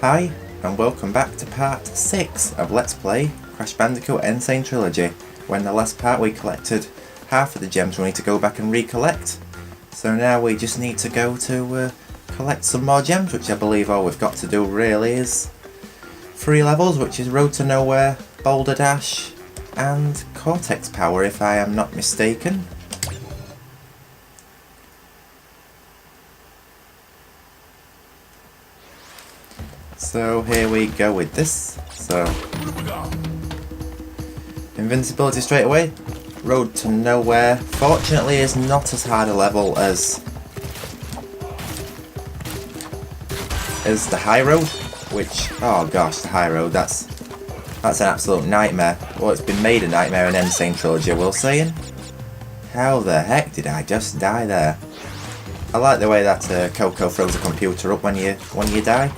Hi, and welcome back to part 6 of Let's Play Crash Bandicoot n.sane Trilogy. When the last part we collected half of the gems we need to go back and recollect. So now we just need to go to collect some more gems, which I believe all we've got to do really is 3 levels, which is Road to Nowhere, Boulder Dash, and Cortex Power if I am not mistaken. So here we go with this. So invincibility straight away. Road to Nowhere fortunately is not as hard a level as the high road, which, oh gosh, the high road, that's an absolute nightmare. Well, it's been made a nightmare in n.sane Trilogy, I will say. How the heck did I just die there? I like the way that Coco throws a computer up when you die.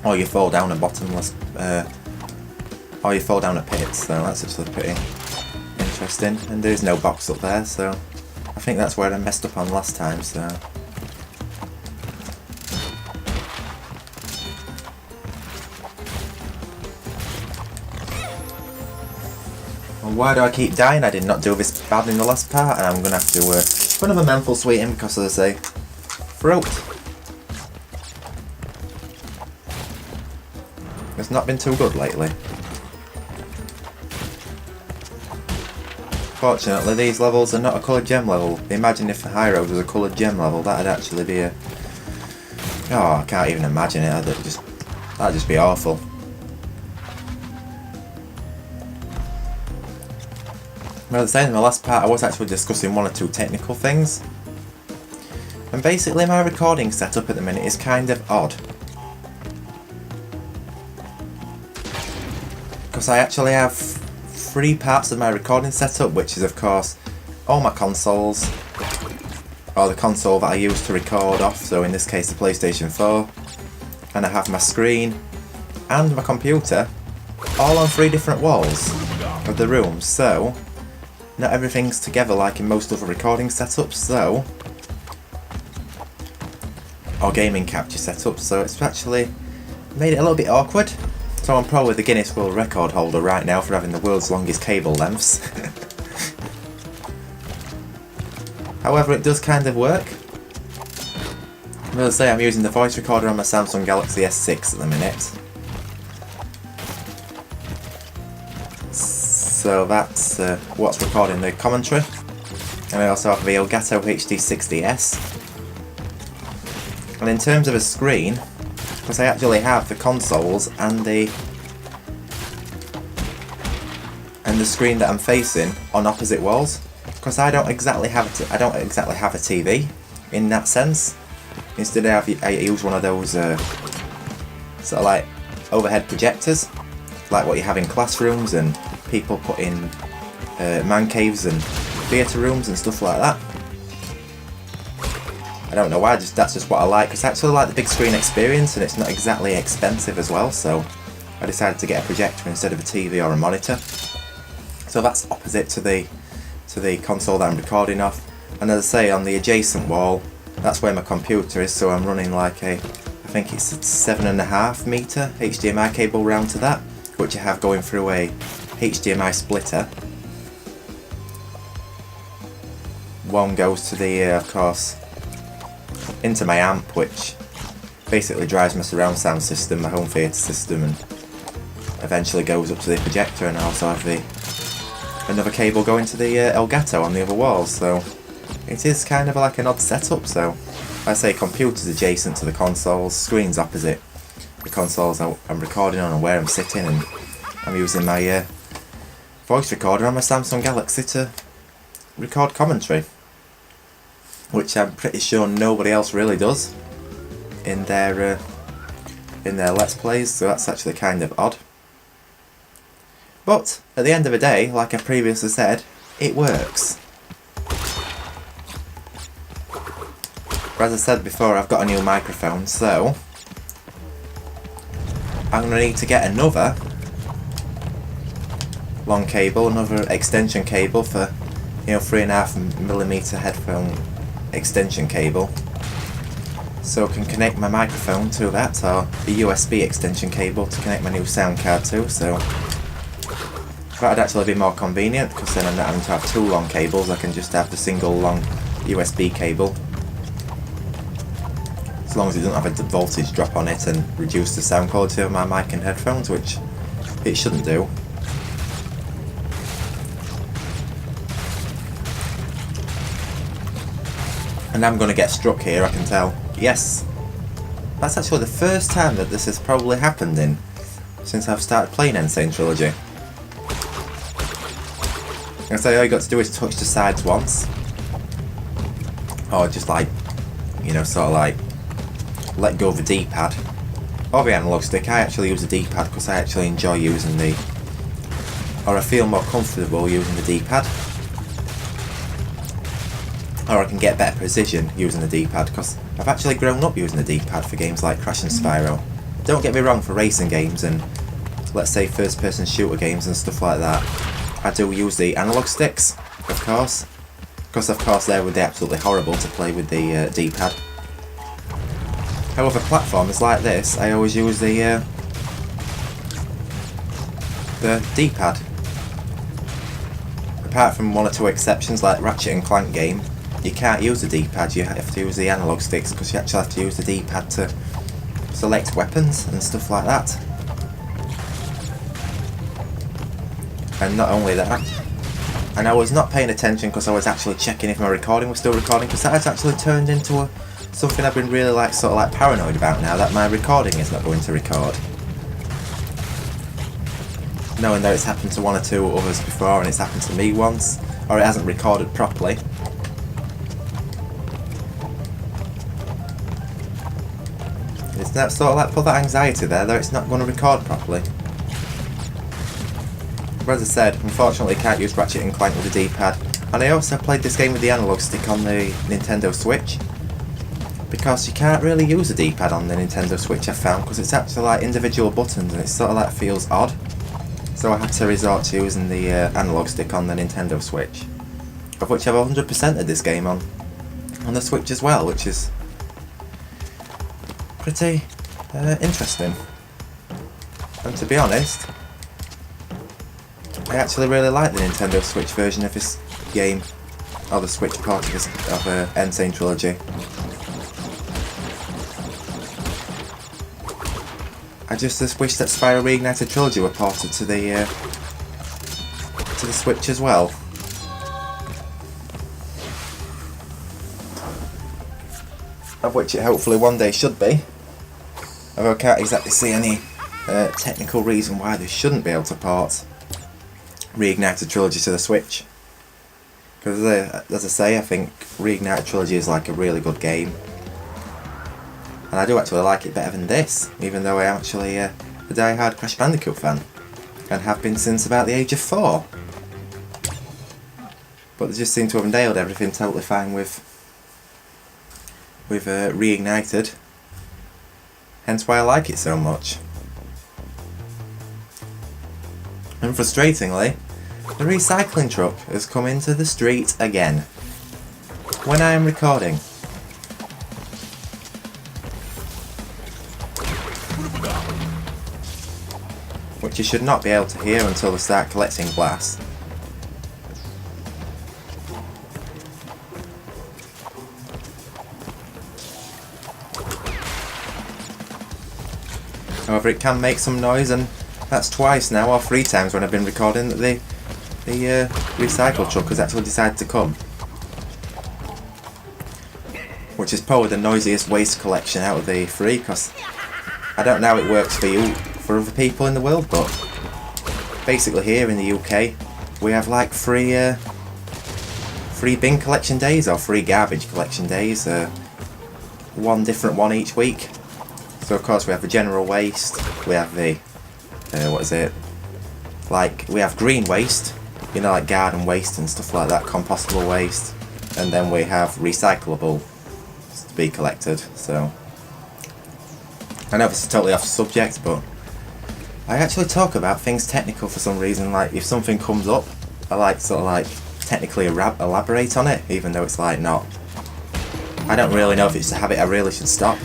Or you fall down a bottomless, or you fall down a pit, so that's actually pretty interesting. And there's no box up there, so I think that's where I messed up on last time, so. Well, why do I keep dying? I did not do this bad in the last part, and I'm going to have to put another menthol sweet in because, as I say, throat. It's not been too good lately. Fortunately, these levels are not a coloured gem level. Imagine if the high road was a coloured gem level, that'd actually be a... Oh, I can't even imagine it. That'd just be awful. Well, as I said in the last part, I was actually discussing 1 or 2 technical things. And basically my recording setup at the minute is kind of odd. Because I actually have 3 parts of my recording setup, which is of course all my consoles, or the console that I use to record off, so in this case the PlayStation 4, and I have my screen and my computer all on 3 different walls of the room, so not everything's together like in most other recording setups, so, or gaming capture setups, so it's actually made it a little bit awkward. So I'm probably the Guinness World Record holder right now for having the world's longest cable lengths. However, it does kind of work. As I say, I'm using the voice recorder on my Samsung Galaxy S6 at the minute. So that's what's recording the commentary. And I also have the Elgato HD60S. And in terms of a screen, because I actually have the consoles and the screen that I'm facing on opposite walls, because I don't exactly have a TV in that sense. Instead, I use one of those sort of like overhead projectors, like what you have in classrooms and people put in man caves and theatre rooms and stuff like that. I don't know why, that's just what I like, because I actually like the big screen experience and it's not exactly expensive as well, so I decided to get a projector instead of a TV or a monitor. So that's opposite to the console that I'm recording off, and as I say, on the adjacent wall, that's where my computer is, so I'm running like I think it's a 7.5 metre HDMI cable round to that, which I have going through a HDMI splitter. One goes to the, of course, into my amp, which basically drives my surround sound system, my home theatre system, and eventually goes up to the projector, and I also have another cable going to the Elgato on the other wall, so it is kind of like an odd setup. So I say computer's adjacent to the consoles, screen's opposite the consoles I'm recording on and where I'm sitting, and I'm using my voice recorder on my Samsung Galaxy to record commentary, which I'm pretty sure nobody else really does in their Let's Plays, so that's actually kind of odd. But at the end of the day, like I previously said, it works. But as I said before, I've got a new microphone, so I'm going to need to get another long cable, another extension cable for, 3.5mm headphone extension cable, so I can connect my microphone to that, or the USB extension cable to connect my new sound card to, so that'd actually be more convenient, because then I'm not having to have two long cables. I can just have the single long USB cable, as long as it doesn't have a voltage drop on it and reduce the sound quality of my mic and headphones, which it shouldn't do. And I'm going to get struck here, I can tell. Yes, that's actually the first time that this has probably happened in since I've started playing n.sane Trilogy. I say all you got to do is touch the sides once, or just like, you know, sort of like let go of the D-pad or the analog stick. I actually use the D-pad because I actually enjoy using or I feel more comfortable using the D-pad, or I can get better precision using the D-pad, because I've actually grown up using the D-pad for games like Crash and Spyro. Don't get me wrong, for racing games and let's say first person shooter games and stuff like that, I do use the analog sticks, of course, because of course they would be absolutely horrible to play with the D-pad. However, platforms like this, I always use the D-pad. Apart from one or two exceptions like Ratchet and Clank game, you can't use the D-pad, you have to use the analog sticks, because you actually have to use the D-pad to select weapons and stuff like that. And not only that, and I was not paying attention because I was actually checking if my recording was still recording, because that has actually turned into something I've been really sort of paranoid about now, that my recording is not going to record. Knowing that it's happened to one or two others before and it's happened to me once, or it hasn't recorded properly. It's not sort of put that anxiety there that it's not going to record properly. But as I said, unfortunately I can't use Ratchet and Clank with the D-pad, and I also played this game with the analog stick on the Nintendo Switch, because you can't really use the D-pad on the Nintendo Switch, I found, because it's actually individual buttons and it sort of feels odd. So I had to resort to using the analog stick on the Nintendo Switch, of which I've 100%ed this game on the Switch as well, which is pretty interesting. And to be honest, I actually really like the Nintendo Switch version of this game, or the Switch part of n.sane Trilogy. I just wish that Spyro Reignited Trilogy were ported to the Switch as well. Of which it hopefully one day should be. Although I can't exactly see any technical reason why they shouldn't be able to port Reignited Trilogy to the Switch. Because as I say, I think Reignited Trilogy is a really good game. And I do actually like it better than this, even though I am actually a die-hard Crash Bandicoot fan, and have been since about the age of 4. But they just seem to have nailed everything totally fine with Reignited, hence why I like it so much. And frustratingly, the recycling truck has come into the street again, when I am recording. Which you should not be able to hear until they start collecting glass. However, it can make some noise, and that's twice now, or 3 times when I've been recording, that the recycle truck has actually decided to come. Which is probably the noisiest waste collection out of the 3, because I don't know how it works for other people in the world, but basically here in the UK we have free bin collection days, or free garbage collection days, one different one each week. So of course we have the general waste, we have the we have green waste, you know, like garden waste and stuff like that, compostable waste, and then we have recyclable to be collected. So I know this is totally off subject, but I actually talk about things technical for some reason. Like if something comes up, I technically elaborate on it, even though it's not I don't really know if it's a habit I really should stop.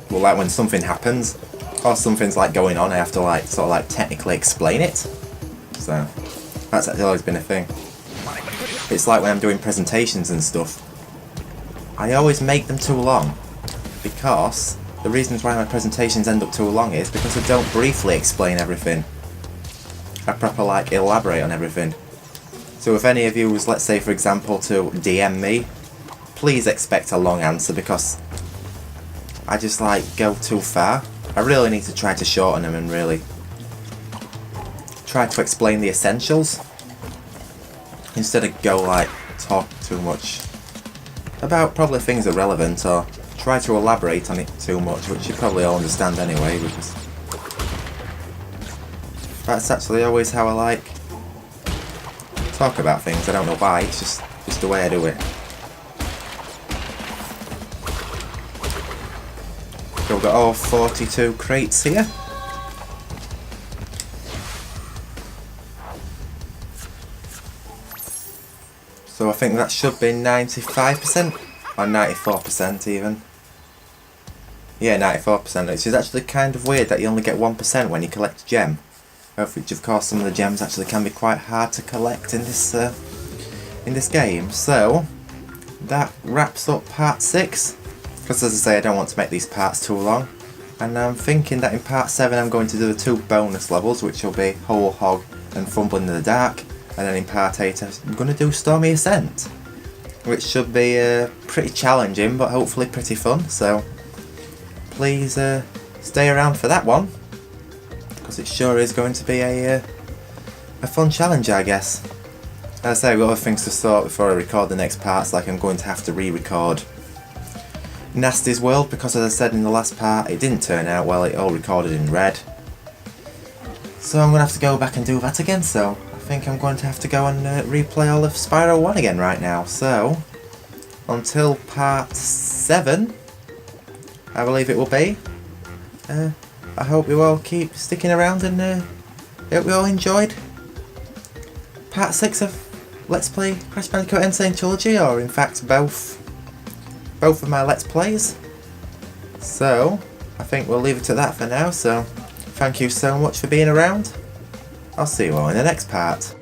Well, like when something happens, or something's like going on, I have to like sort of like technically explain it. So that's actually always been a thing. It's like when I'm doing presentations and stuff, I always make them too long, because the reasons why my presentations end up too long is because I don't briefly explain everything. I proper like elaborate on everything. So if any of you was, let's say for example, to DM me, please expect a long answer, because I just like go too far. I really need to try to shorten them and really try to explain the essentials instead of go like talk too much about probably things that are relevant, or try to elaborate on it too much, which you probably all understand anyway, because that's actually always how I like talk about things. I don't know why, it's just the way I do it. So we've got all 42 crates here. So I think that should be 95% or 94% even. Yeah, 94%, which is actually kind of weird that you only get 1% when you collect a gem. Which of course some of the gems actually can be quite hard to collect in this game. So that wraps up part 6. Because as I say, I don't want to make these parts too long, and I'm thinking that in part 7 I'm going to do the 2 bonus levels, which will be Whole Hog and Fumbling in the Dark, and then in part 8 I'm going to do Stormy Ascent, which should be pretty challenging but hopefully pretty fun, so please stay around for that one, because it sure is going to be a fun challenge, I guess. As I say, I've got other things to sort before I record the next parts, like I'm going to have to re-record Nasty's World, because as I said in the last part, it didn't turn out well, it all recorded in red. So I'm going to have to go back and do that again, so I think I'm going to have to go and replay all of Spyro 1 again right now. So, until part 7, I believe it will be, I hope you all keep sticking around, and hope you all enjoyed part 6 of Let's Play Crash Bandicoot n.sane Trilogy, or in fact both of my Let's Plays. So I think we'll leave it at that for now, so thank you so much for being around. I'll see you all in the next part.